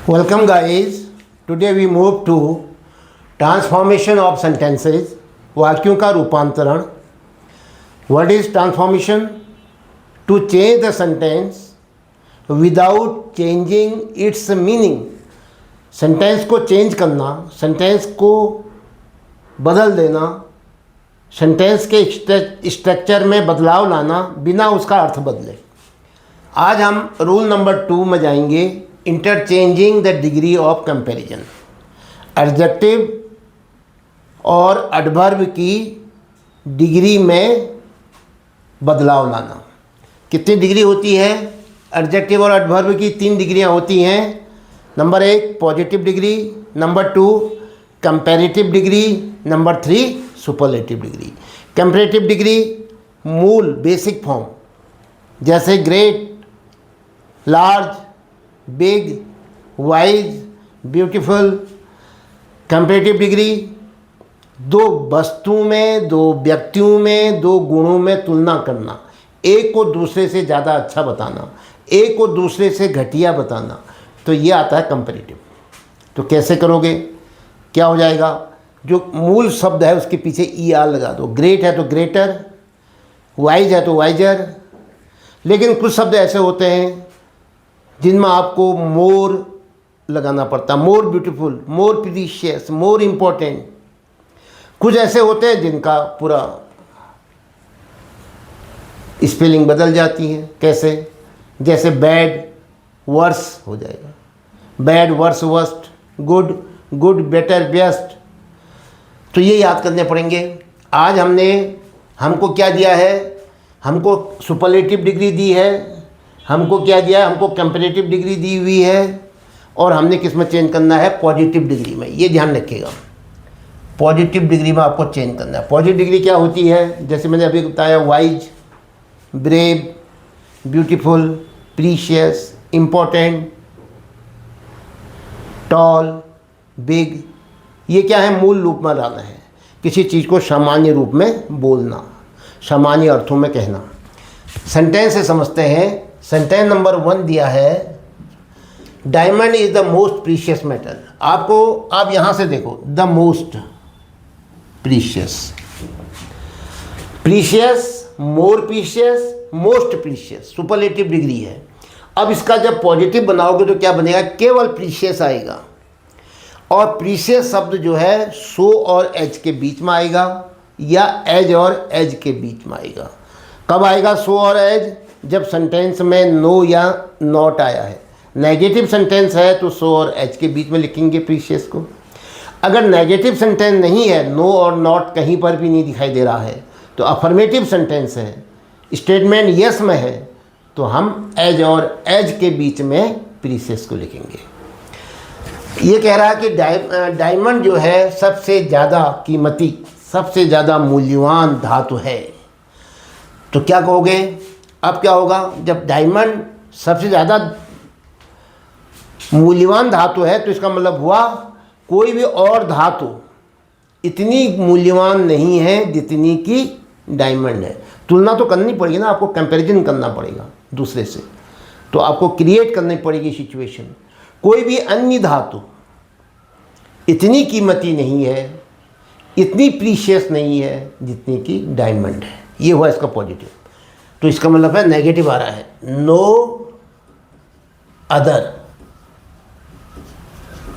Welcome guys. Today we move to transformation of sentences. वाक्यों का रूपांतरण. What is transformation? To change the sentence without changing its meaning. Sentence को change करना, sentence को बदल देना, सेंटेंस के स्ट्रक्चर में बदलाव लाना बिना उसका अर्थ बदले. आज हम रूल नंबर 2 में जाएंगे. Interchanging the degree of comparison. Adjective और एडवर्ब की डिग्री में बदलाव लाना. कितनी डिग्री होती है? एडजेक्टिव और एडवर्ब की 3 डिग्रियां होती हैं. Number 1 positive degree, number 2 comparative degree, number 3 superlative degree. Comparative degree मूल बेसिक फॉर्म जैसे great, large, big, wise, beautiful. Comparative degree 2 वस्तुओं में, 2 व्यक्तियों में, 2 गुणों में तुलना करना. एक को दूसरे से ज़्यादा अच्छा बताना, एक को दूसरे से घटिया बताना. तो ये आता है कंपैरेटिव. तो कैसे करोगे? क्या हो जाएगा? जो मूल शब्द है उसके पीछे ई आर लगा दो. ग्रेट है तो ग्रेटर, वाइज है तो वाइजर. लेकिन कुछ शब्द ऐसे होते हैं जिनमें आपको मोर लगाना पड़ता है. मोर ब्यूटीफुल, मोर प्रीशियस, मोर इम्पोर्टेंट. कुछ ऐसे होते हैं जिनका पूरा स्पेलिंग बदल जाती है. कैसे? जैसे बैड वर्स हो जाएगा, bad worse worst, good good better best. तो ये याद करने पड़ेंगे. आज हमको क्या दिया है? हमको सुपरलेटिव डिग्री दी है. हमको क्या दिया है? हमको कंपैरेटिव डिग्री दी हुई है. और हमने किस में चेंज करना है? पॉजिटिव डिग्री में. ये ध्यान रखिएगा, पॉजिटिव डिग्री में आपको चेंज करना है. पॉजिटिव डिग्री क्या होती है? जैसे मैंने अभी बताया, wise, brave, beautiful, precious, important, tall, big. ये क्या है? मूल रूप में लाना है. किसी चीज़ को सामान्य रूप में बोलना, सामान्य अर्थों में कहना. सेंटेंस से समझते हैं. सेंटेंस नंबर 1 दिया है, diamond is the most precious metal. आप यहाँ से देखो, the most precious, precious, more precious, most precious, superlative degree है. अब इसका जब पॉजिटिव बनाओगे तो क्या बनेगा? केवल प्रीशियस आएगा. और प्रीशियस शब्द जो है सो और एज के बीच में आएगा या एज और एज के बीच में आएगा. कब आएगा सो और एज? जब सेंटेंस में नो या नॉट आया है. नेगेटिव सेंटेंस है तो सो और एज के बीच में लिखेंगे प्रीशियस को. अगर नेगेटिव सेंटेंस नहीं है, नो और नॉट कहीं पर भी नहीं दिखाई दे रहा है, तो अफर्मेटिव सेंटेंस है, स्टेटमेंट यस में है, तो हम एज और एज के बीच में प्रीशियस को लिखेंगे. ये कह रहा है कि डायमंड जो है सबसे ज़्यादा कीमती, सबसे ज़्यादा मूल्यवान धातु है. तो क्या कहोगे? अब क्या होगा? जब डायमंड सबसे ज़्यादा मूल्यवान धातु है तो इसका मतलब हुआ कोई भी और धातु इतनी मूल्यवान नहीं है जितनी कि डायमंड है. तुलना तो करनी पड़ेगी ना, आपको कंपैरिजन करना पड़ेगा दूसरे से. तो आपको क्रिएट करनी पड़ेगी सिचुएशन. कोई भी अन्य धातु इतनी कीमती नहीं है, इतनी प्रीशियस नहीं है जितनी कि डायमंड है. ये हुआ इसका पॉजिटिव. तो इसका मतलब है नेगेटिव आ रहा है, नो अदर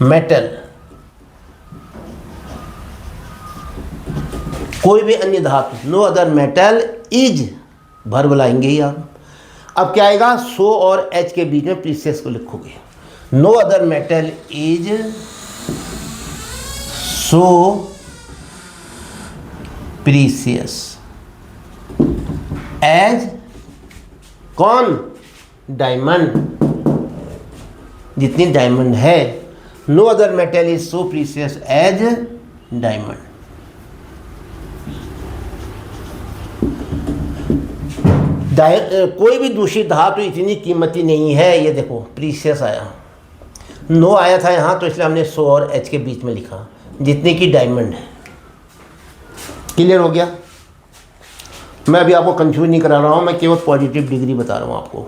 मेटल, कोई भी अन्य धातु, no other metal is, verb लाएंगे ही आप. अब क्या आएगा? सो और एच के बीच में प्रीशियस को लिखोगे. No other metal is so precious as, कौन? डायमंड, जितनी डायमंड है. No other metal is so precious as diamond. कोई भी दूसरी धातु इतनी कीमती नहीं है. ये देखो प्रीशियस आया, नो आया था यहाँ, तो इसलिए हमने सो और एच के बीच में लिखा, जितने की डायमंड है. क्लियर हो गया? मैं अभी आपको कंफ्यूज नहीं करा रहा हूँ, मैं केवल पॉजिटिव डिग्री बता रहा हूँ आपको.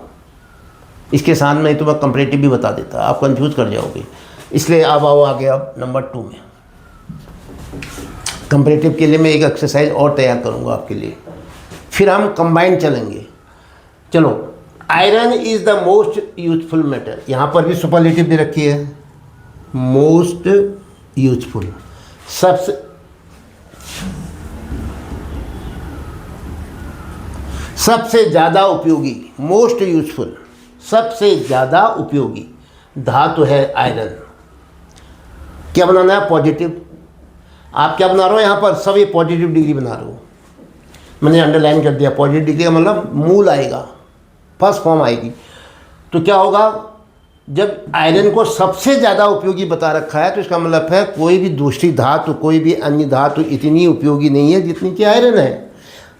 इसके साथ में तो मैं कंपैरेटिव भी बता देता, आप कंफ्यूज कर जाओगे। इसलिए आप आओ आगे, अब नंबर 2 में कंपैरेटिव के लिए मैं एक एक्सरसाइज और तैयार करूँगा आपके लिए, फिर हम कंबाइन चलेंगे। चलो, iron is the most useful metal, यहाँ पर भी सुपरलेटिव दे रखी है, मोस्ट यूजफुल, सबसे ज़्यादा उपयोगी, मोस्ट यूजफुल, सबसे ज़्यादा उपयोगी धातु है आयरन। क्या बनाना है? पॉजिटिव। आप क्या बना रहे हो यहाँ पर? सब ये पॉजिटिव डिग्री बना रहे हो, मैंने अंडरलाइन कर दिया। पॉजिटिव डिग्री का मतलब मूल आएगा, फर्स्ट फॉर्म आएगी। तो क्या होगा, जब आयरन को सबसे ज़्यादा उपयोगी बता रखा है तो इसका मतलब है कोई भी दूसरी धातु, कोई भी अन्य धातु इतनी उपयोगी नहीं है जितनी कि आयरन है।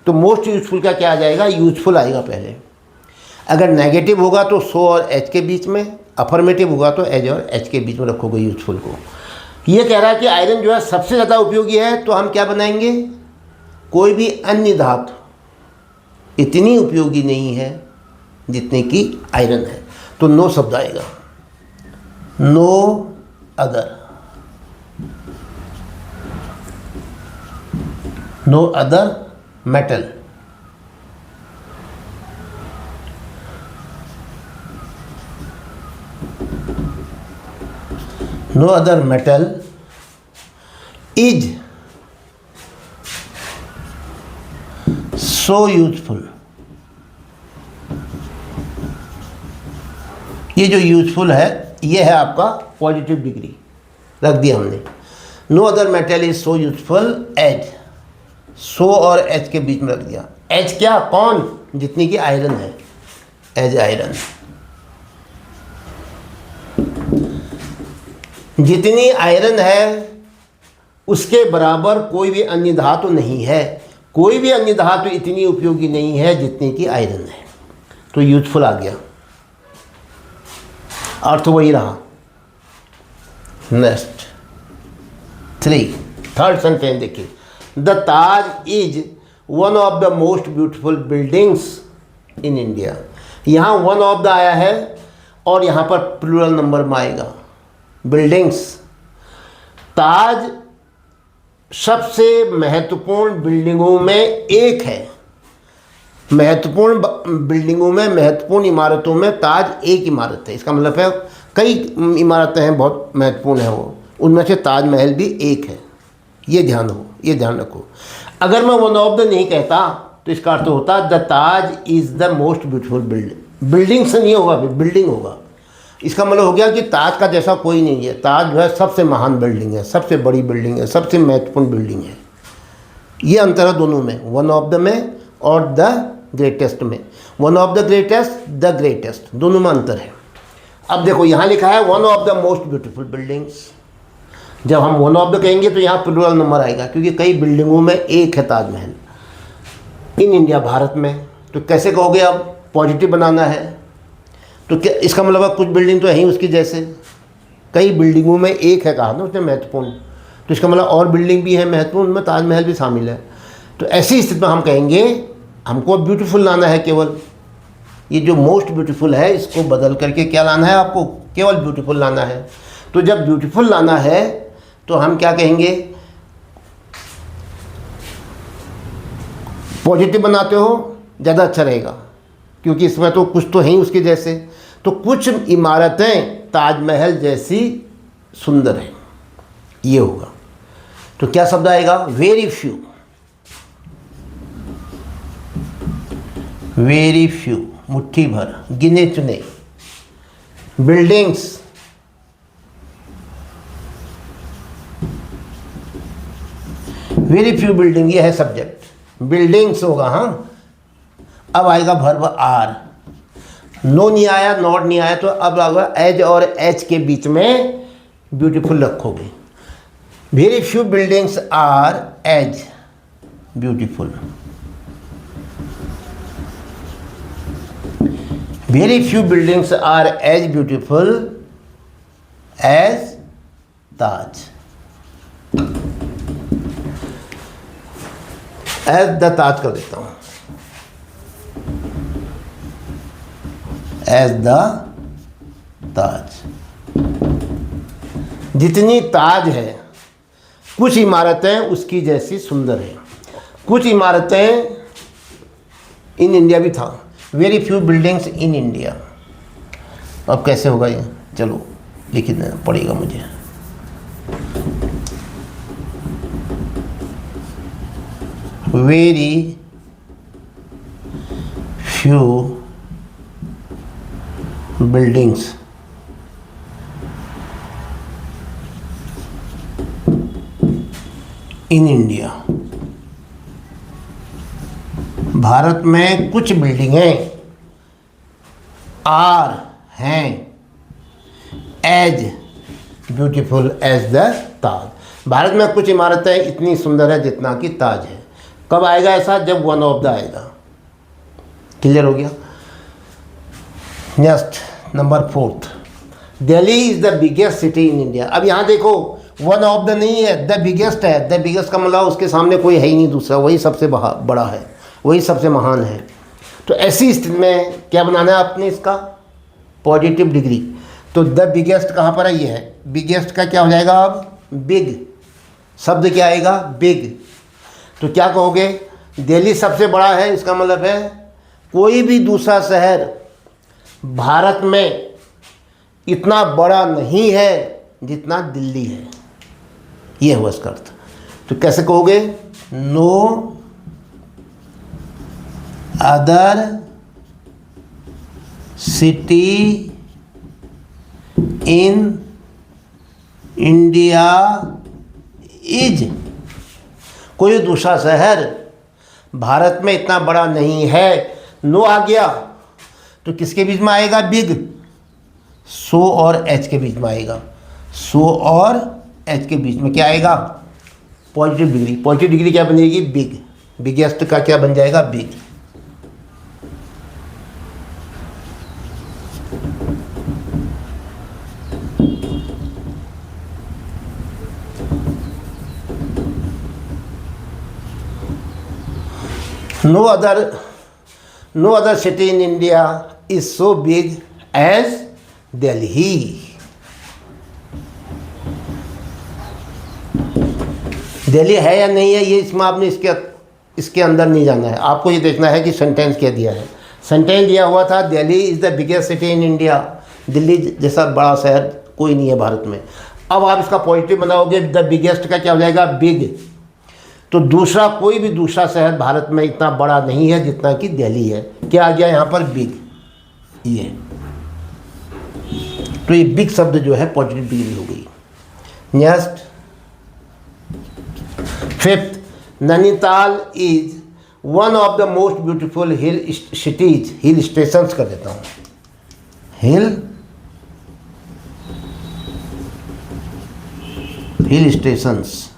तो मोस्ट यूजफुल का क्या आ जाएगा? यूजफुल आएगा पहले। अगर नेगेटिव होगा तो सो और एच के बीच में, अफर्मेटिव होगा तो एच और एच के बीच में रखोगे यूजफुल को। ये कह रहा है कि आयरन जो है सबसे ज़्यादा उपयोगी है, तो हम क्या बनाएंगे? कोई भी अन्य धातु इतनी उपयोगी नहीं है जितने की आयरन है। तो नो शब्द आएगा, no other, no other metal, no other metal is so useful। ये जो यूजफुल है ये है आपका पॉजिटिव डिग्री, रख दिया हमने। No other metal is so useful as, so और एच के बीच में रख दिया। एच क्या? कौन? जितनी की आयरन है, एज आयरन। जितनी आयरन है उसके बराबर कोई भी अन्य धातु नहीं है, कोई भी अन्य धातु इतनी उपयोगी नहीं है जितनी की आयरन है। तो यूजफुल आ गया, अर्थ वही रहा। नेक्स्ट 3, थर्ड सेंटेंस देखिए। The Taj is one of the most beautiful buildings in India. यहाँ वन ऑफ द आया है और यहाँ पर प्लूरल नंबर में आएगा बिल्डिंग्स। ताज सबसे महत्वपूर्ण बिल्डिंगों में एक है, महत्वपूर्ण बिल्डिंगों में, महत्वपूर्ण इमारतों में ताज एक इमारत है। इसका मतलब है कई इमारतें हैं, बहुत महत्वपूर्ण है वो, उनमें से ताजमहल भी एक है। ये ध्यान रखो। अगर मैं वन ऑफ द नहीं कहता तो इसका अर्थ होता the Taj is the most beautiful building. Building से नहीं होगा, बिल्डिंग होगा। इसका मतलब हो गया कि ताज का जैसा कोई नहीं है। ताज जो है सबसे महान बिल्डिंग है, सबसे बड़ी बिल्डिंग है, सबसे महत्वपूर्ण बिल्डिंग है। ये अंतर है दोनों में, वन ऑफ द में और द ग्रेटेस्ट में। वन ऑफ द ग्रेटेस्ट, दोनों में अंतर है। अब देखो यहाँ लिखा है one of the most beautiful buildings. जब हम वन ऑफ द कहेंगे तो यहाँ प्लूरल नंबर आएगा, क्योंकि कई बिल्डिंगों में एक है ताजमहल इन इंडिया, भारत में। तो कैसे कहोगे? अब पॉजिटिव बनाना है तो क्या इसका मतलब है कुछ बिल्डिंग तो है ही उसकी जैसे, कई बिल्डिंगों में एक है कहा ना उसने महत्वपूर्ण, तो इसका मतलब और बिल्डिंग भी है महत्वपूर्ण, उनमें ताजमहल भी शामिल है। तो ऐसी स्थिति में हम कहेंगे हमको ब्यूटीफुल लाना है केवल। ये जो मोस्ट ब्यूटीफुल है इसको बदल करके क्या लाना है? आपको केवल ब्यूटीफुल लाना है। तो जब ब्यूटीफुल लाना है तो हम क्या कहेंगे? पॉजिटिव बनाते हो ज़्यादा अच्छा रहेगा, क्योंकि इसमें तो कुछ तो है ही उसके जैसे। तो कुछ इमारतें ताजमहल जैसी सुंदर हैं, ये होगा। तो क्या शब्द आएगा? वेरी फ्यू, वेरी फ्यू, मुट्ठी भर, गिने चुने। बिल्डिंग्स, वेरी फ्यू बिल्डिंग, ये है सब्जेक्ट, बिल्डिंग्स होगा। हाँ, अब आएगा वर्ब आर। नो नहीं आया, नॉट नहीं आया, तो अब आएगा एज और एच के बीच में ब्यूटीफुल रखोगे। Very few buildings are as beautiful, very few buildings are as beautiful as Taj, as the Taj कर देता हूं, एज द ताज। जितनी ताज है कुछ इमारतें उसकी जैसी सुंदर हैं। कुछ इमारतें इन इंडिया भी था, very few buildings in India. अब कैसे होगा ये, चलो लिख देना पड़ेगा मुझे। Very few buildings in India. Bharat में कुछ बिल्डिंगें आर हैं एज ब्यूटीफुल एज द ताज। भारत में कुछ इमारतें इतनी सुंदर है जितना कि ताज है। कब आएगा ऐसा, जब वन ऑफ द आएगा। क्लियर हो गया। Next number 4, Delhi is the biggest city in India. अब यहाँ देखो वन ऑफ द नहीं है, द बिगेस्ट है। द बिगेस्ट का मतलब उसके सामने कोई है ही नहीं दूसरा, वही सबसे बड़ा है, वही सबसे महान है। तो ऐसी स्थिति में क्या बनाना है आपने, इसका पॉजिटिव डिग्री। तो द बिगेस्ट कहाँ पर है, ये है। बिगेस्ट का क्या हो जाएगा अब, बिग। शब्द क्या आएगा, बिग। तो क्या कहोगे, दिल्ली सबसे बड़ा है, इसका मतलब है कोई भी दूसरा शहर भारत में इतना बड़ा नहीं है जितना दिल्ली है। ये हुआ इसका अर्थ। तो कैसे कहोगे, no other city in India is. कोई दूसरा शहर भारत में इतना बड़ा नहीं है। नो आ गया तो किसके बीच में आएगा, बिग। सो और एच के बीच में आएगा। सो और एच के बीच में क्या आएगा, पॉजिटिव डिग्री। पॉजिटिव डिग्री क्या बनेगी, बिग। बिगेस्ट का क्या बन जाएगा, big. No other city in India is so big as Delhi. Delhi है या नहीं है, ये इसमें आपने इसके अंदर नहीं जाना है। आपको ये देखना है कि सेंटेंस क्या दिया है। सेंटेंस दिया हुआ था Delhi is the biggest city in India. Delhi जैसा बड़ा शहर कोई नहीं है भारत में। अब आप इसका पॉजिटिव बनाओगे, द बिगेस्ट का क्या हो जाएगा, बिग। तो दूसरा कोई भी दूसरा शहर भारत में इतना बड़ा नहीं है जितना कि दिल्ली है। क्या आ गया यहाँ पर, बिग। ये तो ये बिग शब्द जो है पॉजिटिव डिग्री हो गई। Next 5th, Nainital is one of the most beautiful hill cities. Hill stations कर देता हूँ, हिल स्टेशंस।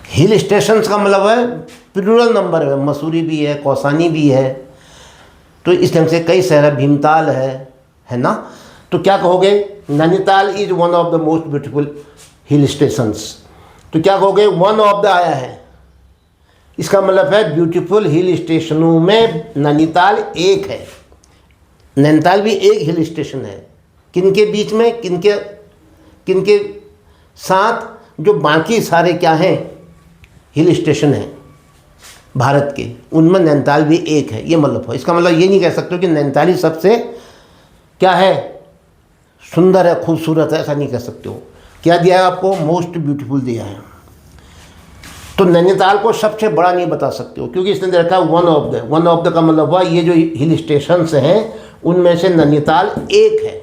हिल स्टेशंस का मतलब है प्लूरल नंबर है। मसूरी भी है, कौसानी भी है, तो इस ढंग से कई शहर है, भीमताल है ना। तो क्या कहोगे, Nainital is one of the most beautiful hill stations. तो क्या कहोगे, वन ऑफ द आया है, इसका मतलब है ब्यूटीफुल हिल स्टेशनों में नैनीताल एक है। नैनीताल भी एक हिल स्टेशन है। किनके बीच में, किनके साथ, जो बाकी सारे क्या हैं हिल स्टेशन हैं भारत के, उनमें नैनीताल भी एक है। ये मतलब हो। इसका मतलब ये नहीं कह सकते कि नैनीताल ही सबसे क्या है, सुंदर है, खूबसूरत है, ऐसा नहीं कह सकते हो। क्या दिया है आपको, मोस्ट ब्यूटीफुल दिया है। तो नैनीताल को सबसे बड़ा नहीं बता सकते हो क्योंकि इसने रखा one of the. One of the का मतलब हुआ ये जो हिल स्टेशंस हैं उनमें से नैनीताल एक है।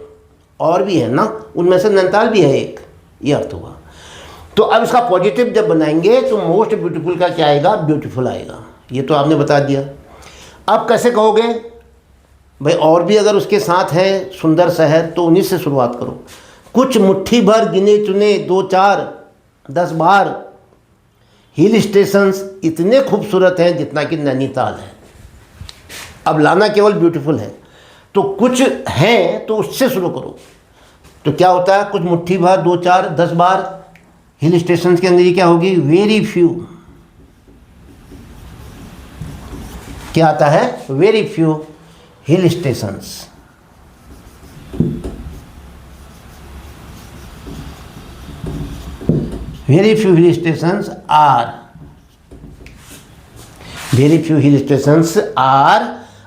और भी है ना, उनमें से नैनीताल भी है एक, ये अर्थ हुआ। तो अब इसका पॉजिटिव जब बनाएंगे तो मोस्ट ब्यूटीफुल का क्या आएगा, ब्यूटीफुल आएगा। ये तो आपने बता दिया। अब कैसे कहोगे भाई, और भी अगर उसके साथ है सुंदर शहर तो उन्हीं से शुरुआत करो। कुछ मुट्ठी भर गिने चुने 2, 4, 10 बार हिल स्टेशंस इतने खूबसूरत हैं जितना कि नैनीताल है। अब लाना केवल ब्यूटीफुल है, तो कुछ हैं तो उससे शुरू करो। तो क्या होता है, कुछ मुट्ठी भर, 2, 4, 10 बार हिल स्टेशंस के अंदर ये क्या होगी, वेरी फ्यू। क्या आता है, very few hill stations. Very few hill stations are, very few hill stations are,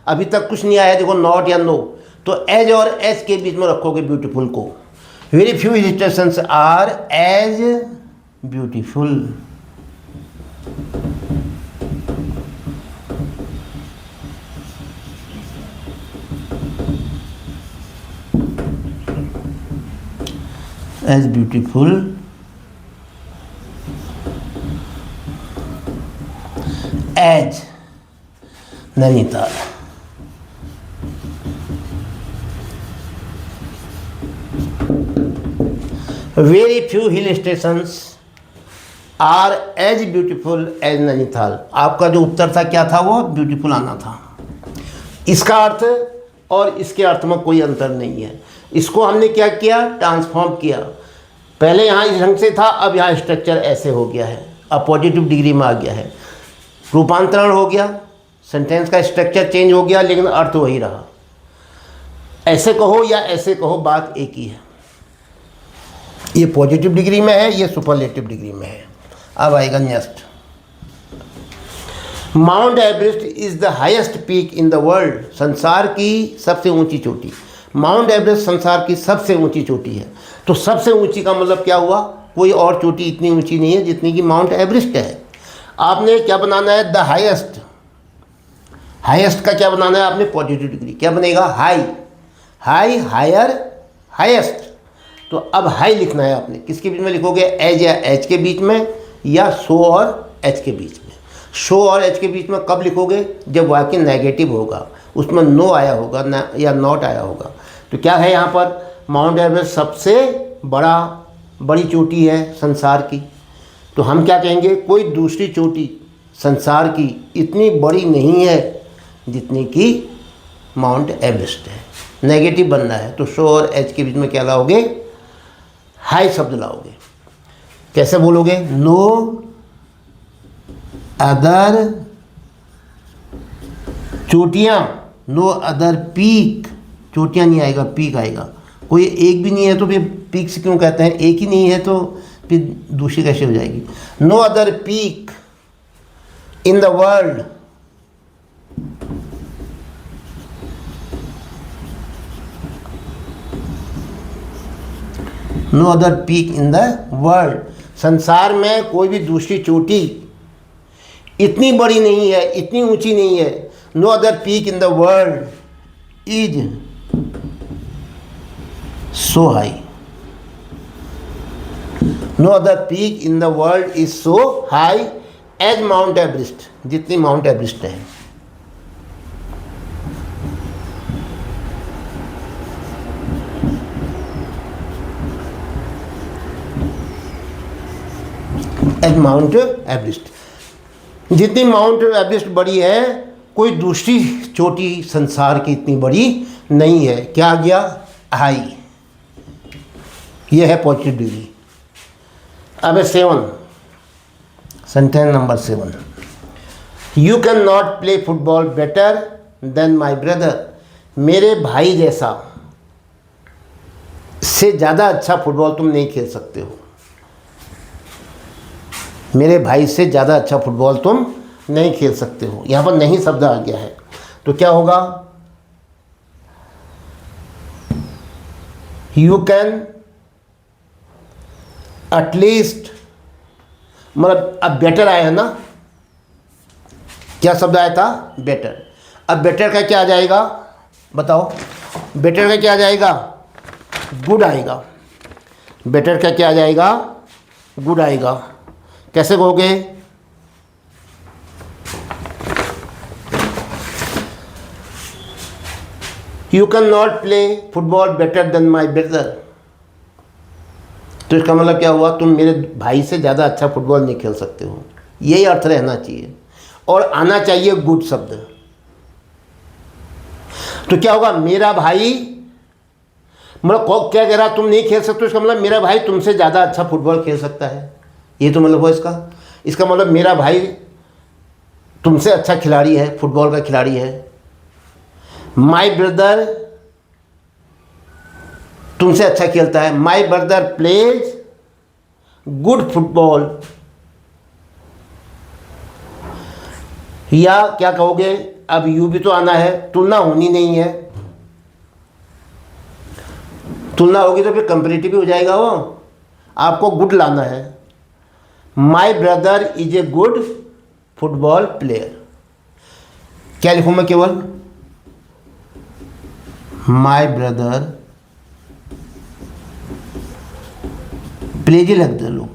अभी तक कुछ नहीं आया, देखो नॉट या नो, तो एज और एज के बीच में रखोगे ब्यूटीफुल को। Very few hill stations are as beautiful. As beautiful as Nainital. Very few hill stations are as beautiful as Nainital. आपका जो उत्तर था क्या था, वो ब्यूटीफुल आना था। इसका अर्थ और इसके अर्थ में कोई अंतर नहीं है। इसको हमने क्या किया, ट्रांसफॉर्म किया। पहले यहाँ इस ढंग से था, अब यहाँ स्ट्रक्चर ऐसे हो गया है, अब पॉजिटिव डिग्री में आ गया है, रूपांतरण हो गया, सेंटेंस का स्ट्रक्चर चेंज हो गया, लेकिन अर्थ वही रहा। ऐसे कहो या ऐसे कहो, बात एक ही है। ये पॉजिटिव डिग्री में है, ये सुपरलेटिव डिग्री में है। अब आएगा next. Mount Everest is the highest peak in the world. संसार की सबसे ऊंची चोटी। माउंट एवरेस्ट संसार की सबसे ऊंची चोटी है। तो सबसे ऊंची का मतलब क्या हुआ, कोई और चोटी इतनी ऊंची नहीं है जितनी कि माउंट एवरेस्ट है। आपने क्या बनाना है, द हाईएस्ट। हाईएस्ट का क्या बनाना है आपने, पॉजिटिव डिग्री। क्या बनेगा, हाई, हाई, हायर, हाईएस्ट। तो अब हाई लिखना है आपने, किसके बीच में लिखोगे, एज या एच के बीच में, या सो और एच के बीच में। शो और एच के बीच में कब लिखोगे, जब वाक्य नेगेटिव होगा, उसमें नो आया होगा ना, या नॉट आया होगा। तो क्या है यहाँ पर, माउंट एवरेस्ट सबसे बड़ी चोटी है संसार की। तो हम क्या कहेंगे, कोई दूसरी चोटी संसार की इतनी बड़ी नहीं है जितनी कि माउंट एवरेस्ट है। नेगेटिव बनना है तो शो और एच के बीच में क्या लाओगे, हाई शब्द लाओगे। कैसे बोलोगे, नो अदर चोटियाँ, नो अदर पीक। चोटियाँ नहीं आएगा, पीक आएगा। कोई एक भी नहीं है तो फिर पीक से क्यों कहते हैं, एक ही नहीं है तो फिर दूसरी कैसे हो जाएगी। No other peak in the world no other peak in the world. संसार में कोई भी दूसरी चोटी इतनी बड़ी नहीं है, इतनी ऊंची नहीं है। No other peak in the world is so high. No other peak in the world is so high as Mount Everest, जितनी माउंट एवरेस्ट है। एज माउंट एवरेस्ट, जितनी माउंट एवरेस्ट बड़ी है, कोई दूसरी चोटी संसार की इतनी बड़ी नहीं है। क्या आ गया, हाई। यह है पॉजिटिव डिग्री। अब 7, sentence number 7। You can not play football better than my brother. मेरे भाई जैसा से ज़्यादा अच्छा फुटबॉल तुम नहीं खेल सकते हो। मेरे भाई से ज़्यादा अच्छा फुटबॉल तुम नहीं खेल सकते हो। यहाँ पर नहीं शब्द आ गया है तो क्या होगा, यू कैन एटलीस्ट, मतलब अब बेटर आया है ना, क्या शब्द आया था, बेटर। अब बेटर का क्या आ जाएगा बताओ, बेटर का क्या आ जाएगा, गुड आएगा। बेटर का क्या आ जाएगा, गुड आएगा। कैसे कहोगे, you can not play football better than my brother. तो इसका मतलब क्या हुआ, तुम मेरे भाई से ज़्यादा अच्छा फुटबॉल नहीं खेल सकते हो। यही अर्थ रहना चाहिए और आना चाहिए गुड शब्द। तो क्या होगा, मेरा भाई, मतलब क्या कह रहा, तुम नहीं खेल सकते, इसका मतलब मेरा भाई तुमसे ज़्यादा अच्छा फुटबॉल खेल सकता है। ये तो मतलब हुआ इसका मतलब मेरा भाई तुमसे अच्छा खिलाड़ी है, फुटबॉल का खिलाड़ी है। माई ब्रदर तुमसे अच्छा खेलता है। माई ब्रदर प्लेज गुड फुटबॉल, या क्या कहोगे, अब यू भी तो आना है, तुलना होनी नहीं है, तुलना होगी तो फिर कंपेरेटिव भी हो जाएगा वो, आपको गुड लाना है। माई brother is a good football player, क्या लिखूँ मैं, केवल माई ब्रदर प्लेज ही लग दो लोग,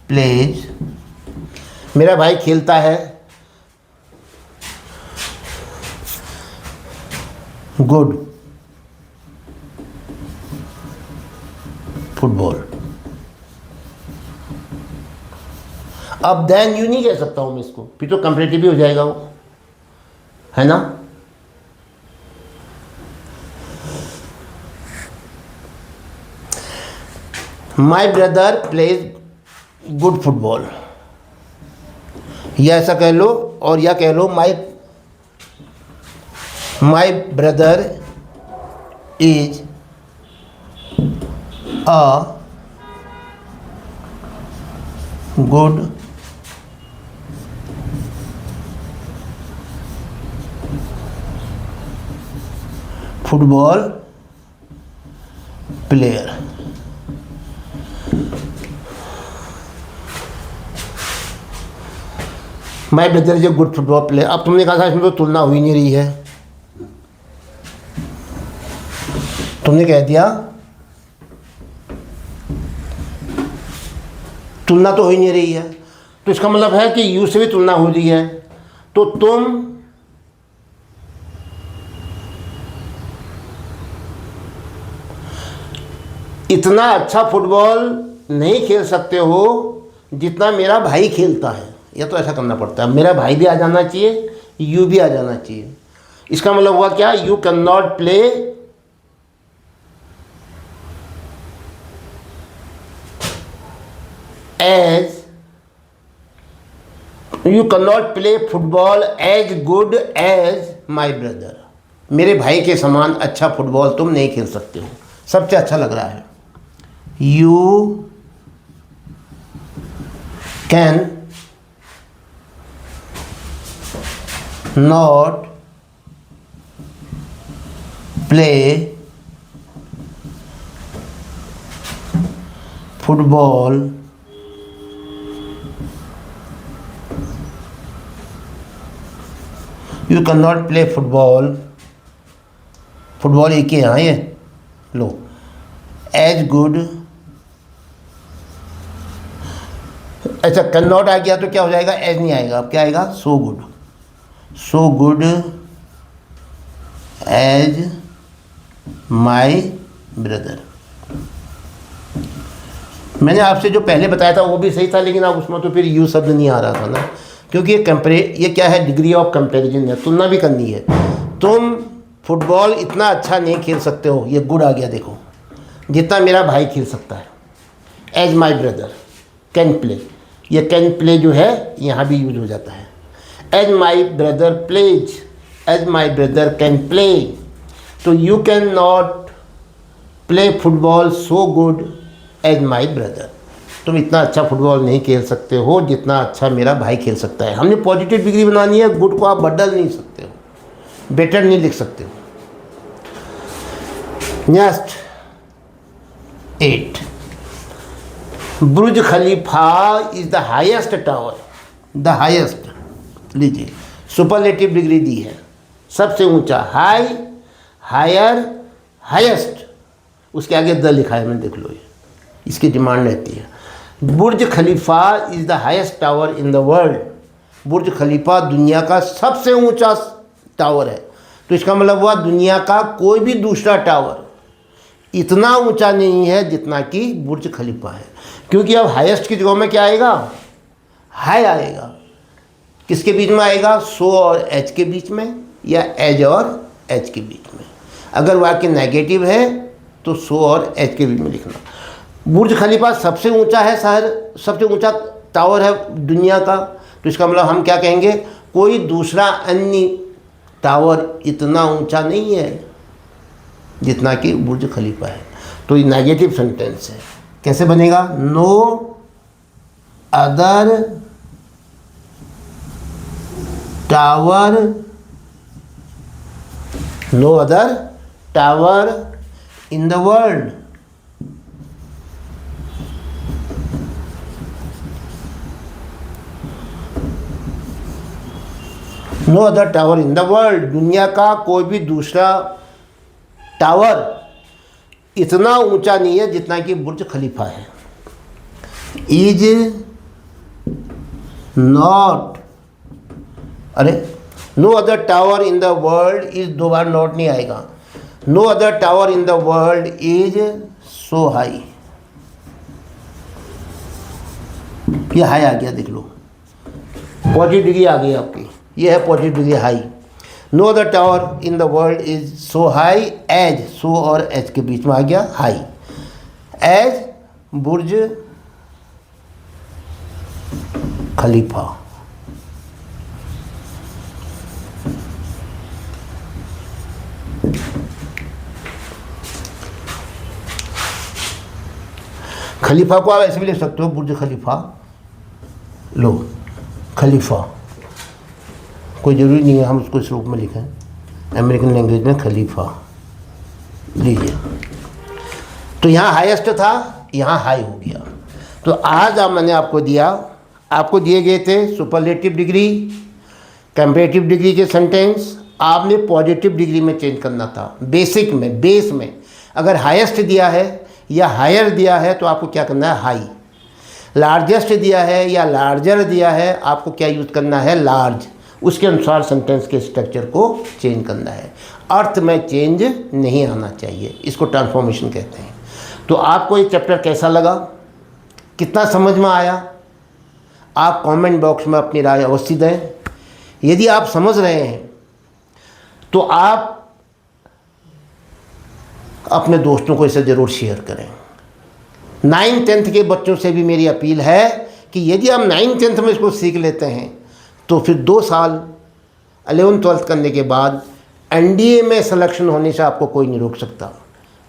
प्लेज, मेरा भाई खेलता है गुड फुटबॉल। अब देन यू नहीं कह सकता हूं मैं इसको, फिर तो कंपेरेटिव भी हो जाएगा वो, है ना। My brother plays good football, या ऐसा कह लो, और या कह लो my brother is a good football player. My brother is a good football player. अब तुमने कहा था इसमें तो तुलना हो ही नहीं रही है, तुमने कह दिया तुलना तो हो ही नहीं रही है, तो इसका मतलब है कि यू से भी तुलना हो रही है। तो तुम इतना अच्छा फुटबॉल नहीं खेल सकते हो जितना मेरा भाई खेलता है, या तो ऐसा करना पड़ता है, मेरा भाई भी आ जाना चाहिए, यू भी आ जाना चाहिए। इसका मतलब हुआ क्या, you can not play as, you can not play football as good as my brother, मेरे भाई के समान अच्छा फुटबॉल तुम नहीं खेल सकते हो। सबसे अच्छा लग रहा है, you can not play football you can not play football, football एक ही है ये लो, एज गुड, अच्छा कैन नॉट आ गया तो क्या हो जाएगा, एज नहीं आएगा, अब क्या आएगा, so good, so good as my brother. मैंने आपसे जो पहले बताया था वो भी सही था, लेकिन अब उसमें तो फिर यू शब्द नहीं आ रहा था ना, क्योंकि ये क्या है, डिग्री ऑफ कंपैरिजन है, तुलना भी करनी है। तुम फुटबॉल इतना अच्छा नहीं खेल सकते हो, ये गुड आ गया देखो, जितना मेरा भाई खेल सकता है। As my brother can play, ये कैन प्ले जो है यहाँ भी यूज हो जाता है। As my brother plays, as my brother can play, तो you can not play football so good as my brother, तुम इतना अच्छा फुटबॉल नहीं खेल सकते हो जितना अच्छा मेरा भाई खेल सकता है। हमने पॉजिटिव डिग्री बनानी है, गुड को आप बदल नहीं सकते हो, बेटर नहीं लिख सकते हो। Next 8, Burj Khalifa is the highest tower, the highest, लीजिए सुपरलेटिव डिग्री दी है, सबसे ऊंचा, हाई, हायर, हाईएस्ट, उसके आगे द लिखा है, मैं देख लो, ये इसकी डिमांड रहती है। Burj Khalifa is the highest tower in the world, Burj Khalifa दुनिया का सबसे ऊंचा टावर है, तो इसका मतलब हुआ दुनिया का कोई भी दूसरा टावर इतना ऊंचा नहीं है जितना कि बुर्ज खलीफा है, क्योंकि अब हाईएस्ट की जगह में क्या आएगा, हाई आएगा, किसके बीच में आएगा, सो और एच के बीच में, या एज और एच के बीच में। अगर वाक्य नेगेटिव है तो सो और एच के बीच में लिखना। बुर्ज खलीफा सबसे ऊंचा है शहर, सबसे ऊंचा टावर है दुनिया का, तो इसका मतलब हम क्या कहेंगे, कोई दूसरा अन्य टावर इतना ऊंचा नहीं है जितना कि बुर्ज खलीफा है। तो ये नेगेटिव सेंटेंस है। कैसे बनेगा? No other tower, no other tower in the world, no other tower in the world, दुनिया का कोई भी दूसरा टावर इतना ऊंचा नहीं है जितना कि बुर्ज खलीफा है। इज नॉट, अरे no other tower in the world, is दो बार नॉट नहीं आएगा। No other tower in the world is so high, ये हाई आ गया, देख लो पॉजिटिव डिग्री आ गई आपकी, ये है positive degree high. No other tower in the world is so high as, so और एज के बीच में आ गया हाई, एज बुर्ज खलीफा। खलीफा को आप ऐसे भी लिख सकते हो, बुर्ज खलीफा, लो खलीफा, कोई ज़रूरी नहीं है हम उसको इस रूप में लिखें, अमेरिकन लैंग्वेज में खलीफा लीजिए। तो यहाँ हाईएस्ट था, यहाँ हाई हो गया। तो आज मैंने आपको दिए गए थे सुपरलेटिव डिग्री, कंपैरेटिव डिग्री के सेंटेंस, आपने पॉजिटिव डिग्री में चेंज करना था। बेसिक में, बेस में अगर हाईएस्ट दिया है या हायर दिया है तो आपको क्या करना है? हाई। लार्जेस्ट दिया है या लार्जर दिया है, आपको क्या यूज़ करना है? लार्ज। उसके अनुसार सेंटेंस के स्ट्रक्चर को चेंज करना है, अर्थ में चेंज नहीं आना चाहिए, इसको ट्रांसफॉर्मेशन कहते हैं। तो आपको ये चैप्टर कैसा लगा, कितना समझ में आया? आप कमेंट बॉक्स में अपनी राय अवश्य दें। यदि आप समझ रहे हैं तो आप अपने दोस्तों को इसे ज़रूर शेयर करें। 9th-10th के बच्चों से भी मेरी अपील है कि यदि हम 9th-10th में इसको सीख लेते हैं तो फिर 2 साल 11th-12th करने के बाद एनडीए में सिलेक्शन होने से आपको कोई नहीं रोक सकता,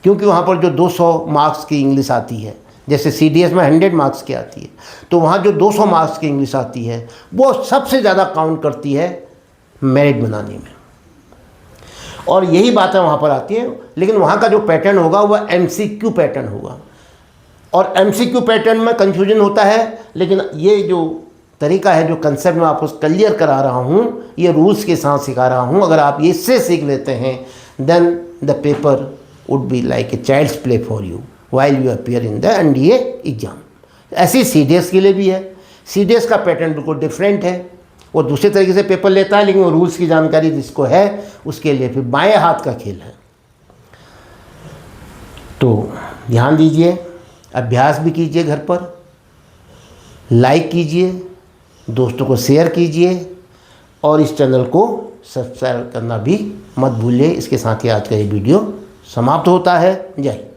क्योंकि वहाँ पर जो 200 मार्क्स की इंग्लिश आती है, जैसे सीडीएस में 100 मार्क्स की आती है, तो वहाँ जो 200 मार्क्स की इंग्लिश आती है वो सबसे ज़्यादा काउंट करती है मेरिट बनाने में, और यही बातें वहाँ पर आती हैं। लेकिन वहाँ का जो पैटर्न होगा वह एमसीक्यू पैटर्न होगा, और एमसीक्यू पैटर्न में कन्फ्यूजन होता है। लेकिन ये जो तरीका है, जो कंसेप्ट मैं आपको क्लियर करा रहा हूँ, ये रूल्स के साथ सिखा रहा हूँ, अगर आप इससे सीख लेते हैं then the paper would be like a child's play for you while you appear in the NDA exam. ऐसी सीडीएस के लिए भी है। सीडीएस का पैटर्न बिल्कुल डिफरेंट है, वो दूसरे तरीके से पेपर लेता है, लेकिन वो रूल्स की जानकारी जिसको है उसके लिए फिर बाएं हाथ का खेल है। तो ध्यान दीजिए, अभ्यास भी कीजिए, घर पर लाइक कीजिए, दोस्तों को शेयर कीजिए, और इस चैनल को सब्सक्राइब करना भी मत भूलिए। इसके साथ ही आज का ये वीडियो समाप्त होता है। जय हिंद।